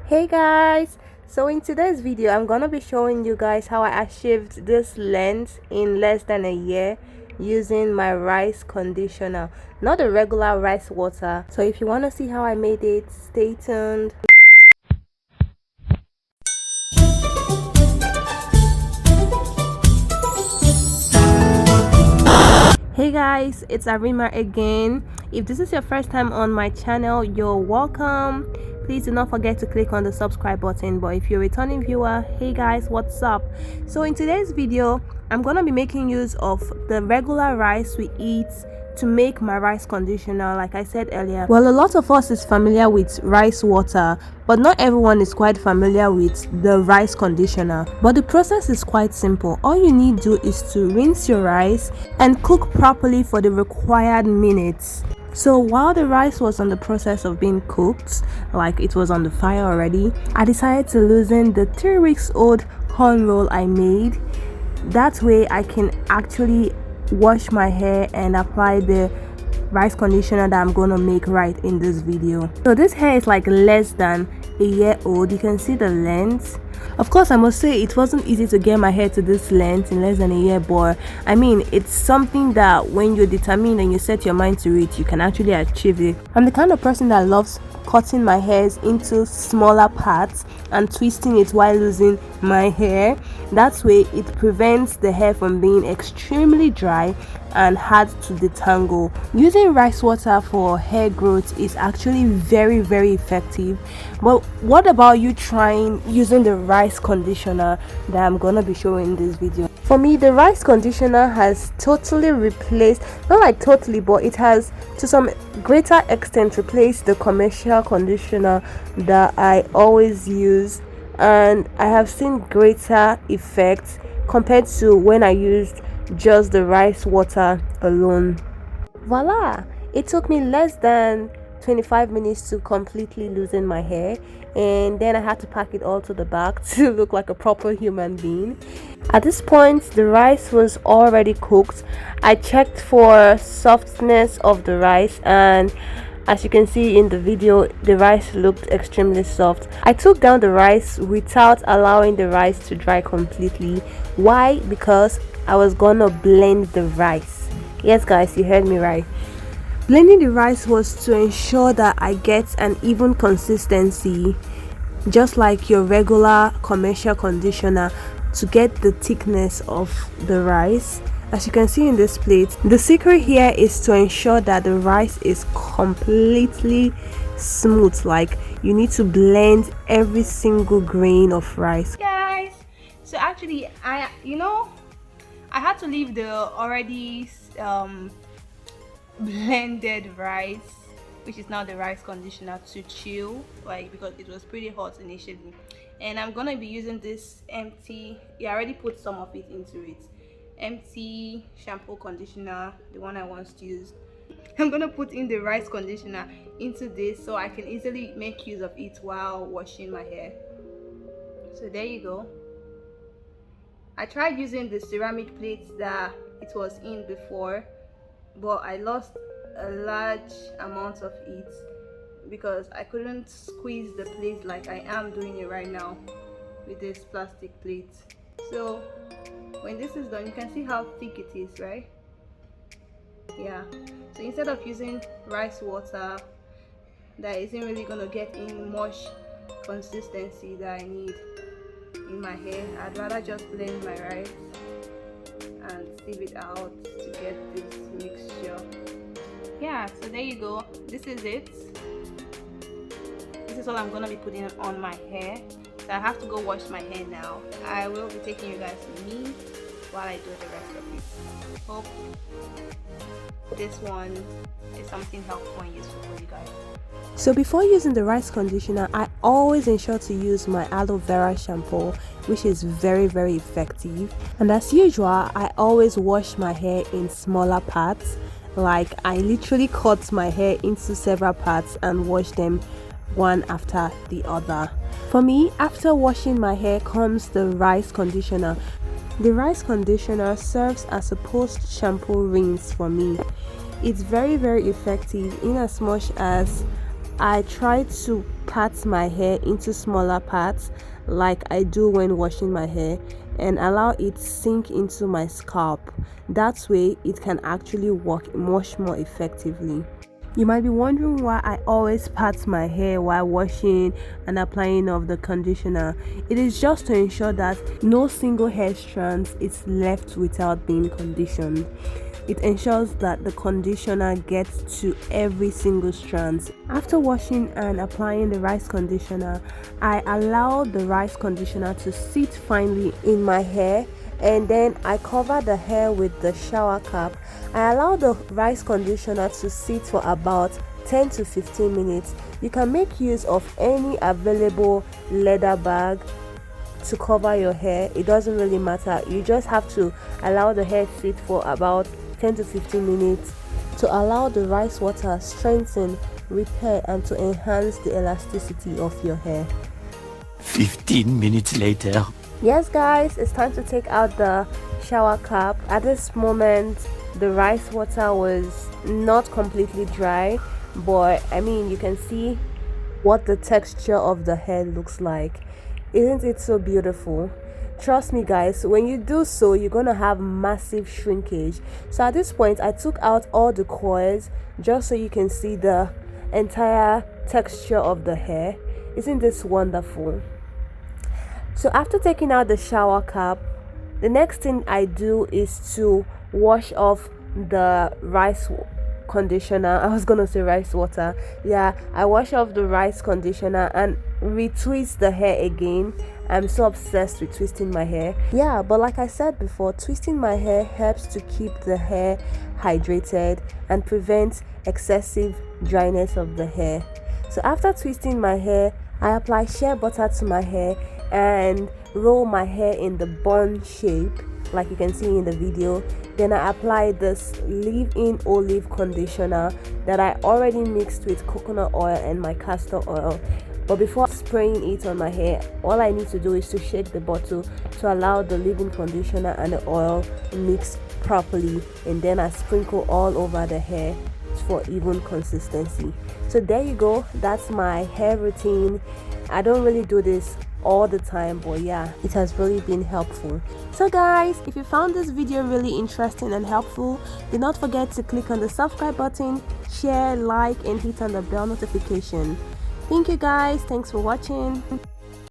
Hey guys, so in today's video I'm gonna be showing you guys how I achieved this length in less than a year using my rice conditioner, not the regular rice water. So if you want to see how I made it, stay tuned. Hey guys, it's Arima again. If this is your first time on my channel, you're welcome. Please do not forget to click on the subscribe button. But if you're a returning viewer, hey guys, what's up? So in today's video, I'm gonna be making use of the regular rice we eat to make my rice conditioner. Like I said earlier, well, a lot of us is familiar with rice water, but not everyone is quite familiar with the rice conditioner. But the process is quite simple. All you need to do is to rinse your rice and cook properly for the required minutes. So while the rice was on the process of being cooked, like it was on the fire already, I decided to loosen the 3 weeks old corn roll I made. That way I can actually wash my hair and apply the rice conditioner that I'm gonna make right in this video. So this hair is like less than a year old. You can see the length. Of course, I must say it wasn't easy to get my hair to this length in less than a year, but I mean, it's something that when you're determined and you set your mind to it, you can actually achieve it. I'm the kind of person that loves cutting my hairs into smaller parts and twisting it while losing my hair. That way it prevents the hair from being extremely dry and hard to detangle. Using rice water for hair growth is actually very effective. But what about you trying using the rice conditioner that I'm gonna be showing in this video? For me, the rice conditioner has totally replaced, not like totally, but it has to some greater extent replaced the commercial conditioner that I always use, and I have seen greater effects compared to when I used just the rice water alone. Voila! It took me less than 25 minutes to completely loosen my hair, and then I had to pack it all to the back to look like a proper human being. At this point, the rice was already cooked. I checked for softness of the rice, and as you can see in the video, the rice looked extremely soft. I took down the rice without allowing the rice to dry completely. Why? Because I was gonna blend the rice. Yes guys, you heard me right. Blending the rice was to ensure that I get an even consistency, just like your regular commercial conditioner, to get the thickness of the rice. As you can see in this plate, the secret here is to ensure that the rice is completely smooth. Like, you need to blend every single grain of rice. Guys, so actually I had to leave the already blended rice, which is now the rice conditioner, to chill, like, because it was pretty hot initially. And I'm gonna be using this empty, I already put some of it into it, empty shampoo conditioner, the one I once used. I'm gonna put in the rice conditioner into this so I can easily make use of it while washing my hair. So there you go. I tried using the ceramic plates that it was in before, but I lost a large amount of it because I couldn't squeeze the plate like I am doing it right now with this plastic plate. So when this is done, you can see how thick it is, right? Yeah. So instead of using rice water that isn't really gonna get in much consistency that I need in my hair, I'd rather just blend my rice and sieve it out to get this mixture. Yeah, so there you go. This is it. This is all I'm gonna be putting on my hair. So I have to go wash my hair now. I will be taking you guys with me while I do the rest of it. Hope this one is something helpful and useful for you guys. So before using the rice conditioner, I always ensure to use my aloe vera shampoo, which is very effective. And as usual, I always wash my hair in smaller parts. Like, I literally cut my hair into several parts and wash them one after the other. For me, after washing my hair comes the rice conditioner. The rice conditioner serves as a post shampoo rinse for me. It's very effective in as much as I try to part my hair into smaller parts like I do when washing my hair, and allow it sink into my scalp. That way it can actually work much more effectively. You might be wondering why I always part my hair while washing and applying of the conditioner. It is just to ensure that no single hair strand is left without being conditioned. It ensures that the conditioner gets to every single strand. After washing and applying the rice conditioner, I allow the rice conditioner to sit finely in my hair, and then I cover the hair with the shower cap. I allow the rice conditioner to sit for about 10 to 15 minutes. You can make use of any available leather bag to cover your hair. It doesn't really matter. You just have to allow the hair sit for about 10 to 15 minutes to allow the rice water strengthen, repair, and to enhance the elasticity of your hair. 15 minutes later. Yes guys, it's time to take out the shower cap. At this moment the rice water was not completely dry, but I mean, you can see what the texture of the hair looks like. Isn't it so beautiful? Trust me guys, when you do so, you're gonna have massive shrinkage. So at this point I took out all the coils just so you can see the entire texture of the hair. Isn't this wonderful? So after taking out the shower cap, the next thing I do is to wash off the rice conditioner. I was gonna say rice water. Yeah, I wash off the rice conditioner and retwist the hair again. I'm so obsessed with twisting my hair. Yeah, but like I said before, twisting my hair helps to keep the hair hydrated and prevent excessive dryness of the hair. So after twisting my hair, I apply shea butter to my hair and roll my hair in the bun shape like you can see in the video. Then I apply this leave-in olive conditioner that I already mixed with coconut oil and my castor oil. But before spraying it on my hair, all I need to do is to shake the bottle to allow the leave-in conditioner and the oil mix properly, and then I sprinkle all over the hair for even consistency. So there you go, that's my hair routine. I don't really do this all the time, but yeah, it has really been helpful. So guys, if you found this video really interesting and helpful, do not forget to click on the subscribe button, share, like, and hit on the bell notification. Thank you guys, thanks for watching.